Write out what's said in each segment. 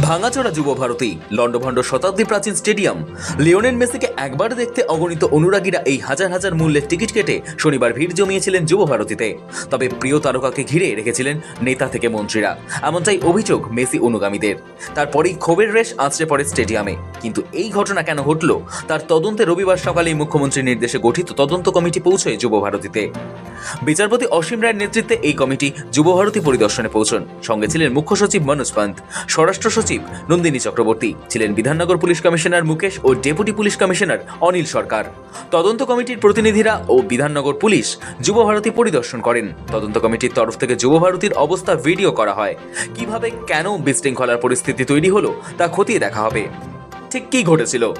ভাঙাচোরা যুব ভারতী, লন্ডভন্ড শতাব্দী প্রাচীন স্টেডিয়াম, লিওনেল মেসিকে একবার দেখতে অগণিত অনুরাগীরা এই হাজার হাজার মূল্যের টিকিট কেটে শনিবার ভিড় জমিয়েছিলেন যুব ভারতীতে। তবে প্রিয় তারকাকে ঘিরে রেখেছিলেন নেতা থেকে মন্ত্রীরা, এমনটাই অভিযোগ মেসি অনুগামীদের। তারপরেই ক্ষোভের রেশ আঁচড়ে পড়ে স্টেডিয়ামে। কিন্তু এই ঘটনা কেন ঘটল তার তদন্তে রবিবার সকালেই মুখ্যমন্ত্রীর নির্দেশে গঠিত তদন্ত কমিটি পৌঁছয় যুব ভারতীতে। বিচারপতি অসীম রায়ের নেতৃত্বে এই কমিটি যুব ভারতী পরিদর্শনে পৌঁছন। সঙ্গে ছিলেন মুখ্য সচিব মনোজ পান্ত, স্বরাষ্ট্র সচিব নন্দিনী চক্রবর্তী, ছিলেন বিধাননগর পুলিশ কমিশনার মুকেশ ও ডেপুটি পুলিশ কমিশনার অনিল সরকার। তদন্ত কমিটির প্রতিনিধিরা ও বিধাননগর পুলিশ যুব ভারতী পরিদর্শন করেন। তদন্ত কমিটির তরফ থেকে যুব ভারতীর অবস্থা ভিডিও করা হয়। কিভাবে কেন বিশৃঙ্খলার পরিস্থিতি তৈরি হলো তা খতিয়ে দেখা হবে। ঠিক কি ঘটেছিল?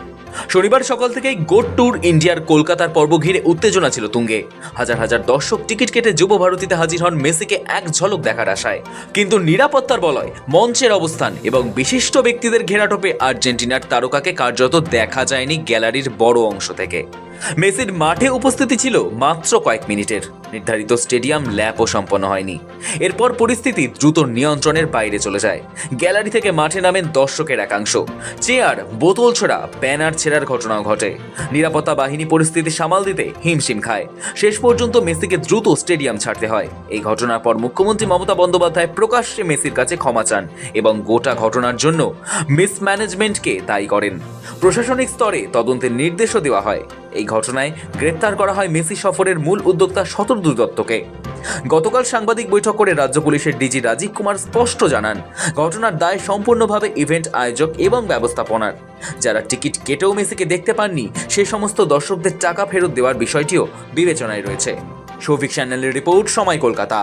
শনিবার সকাল থেকেই গোট ট্যুর ইন্ডিয়ার কলকাতার পর্ব ঘিরে উত্তেজনা ছিল তুঙ্গে। হাজার হাজার দর্শক টিকিট কেটে যুব ভারতীতে হাজির হন মেসিকে এক ঝলক দেখার আশায়। কিন্তু নিরাপত্তার বলয়, মঞ্চের অবস্থান এবং বিশিষ্ট ব্যক্তিদের ঘেরাটোপে আর্জেন্টিনার তারকাকে কার্যত দেখা যায়নি গ্যালারির বড় অংশ থেকে। মেসির মাঠে উপস্থিতি ছিল মাত্র কয়েক মিনিটের। নির্ধারিত স্টেডিয়াম ল্যাপও সম্পন্ন হয়নি। এরপর পরিস্থিতি দ্রুত নিয়ন্ত্রণের বাইরে চলে যায়। গ্যালারি থেকে মাঠে নামেন দর্শকের একাংশ। চেয়ার, বোতল ছোড়া, ব্যানার ছেঁড়ার ঘটনাও ঘটে। নিরাপত্তা বাহিনী পরিস্থিতি সামাল দিতে হিমশিম খায়। শেষ পর্যন্ত মেসিকে দ্রুত স্টেডিয়াম ছাড়তে হয়। এই ঘটনার পর মুখ্যমন্ত্রী মমতা বন্দ্যোপাধ্যায় প্রকাশ্যে মেসির কাছে ক্ষমা চান এবং গোটা ঘটনার জন্য মিসম্যানেজমেন্টকে দায়ী করেন। প্রশাসনিক স্তরে তদন্তের নির্দেশও দেওয়া হয়। এই ঘটনায় গ্রেপ্তার করা হয় মেসি সফরের মূল উদ্যোক্তা শতদ্রু দত্তকে। গতকাল সাংবাদিক বৈঠক করে রাজ্য পুলিশের ডিজি রাজীব কুমার স্পষ্ট জানান, ঘটনার দায় সম্পূর্ণভাবে ইভেন্ট আয়োজক এবং ব্যবস্থাপনার। যারা টিকিট কেটেও মেসিকে দেখতে পাননি সে সমস্ত দর্শকদের টাকা ফেরত দেওয়ার বিষয়টিও বিবেচনায় রয়েছে। শৌভিক চ্যানেলের রিপোর্ট, সময়, কলকাতা।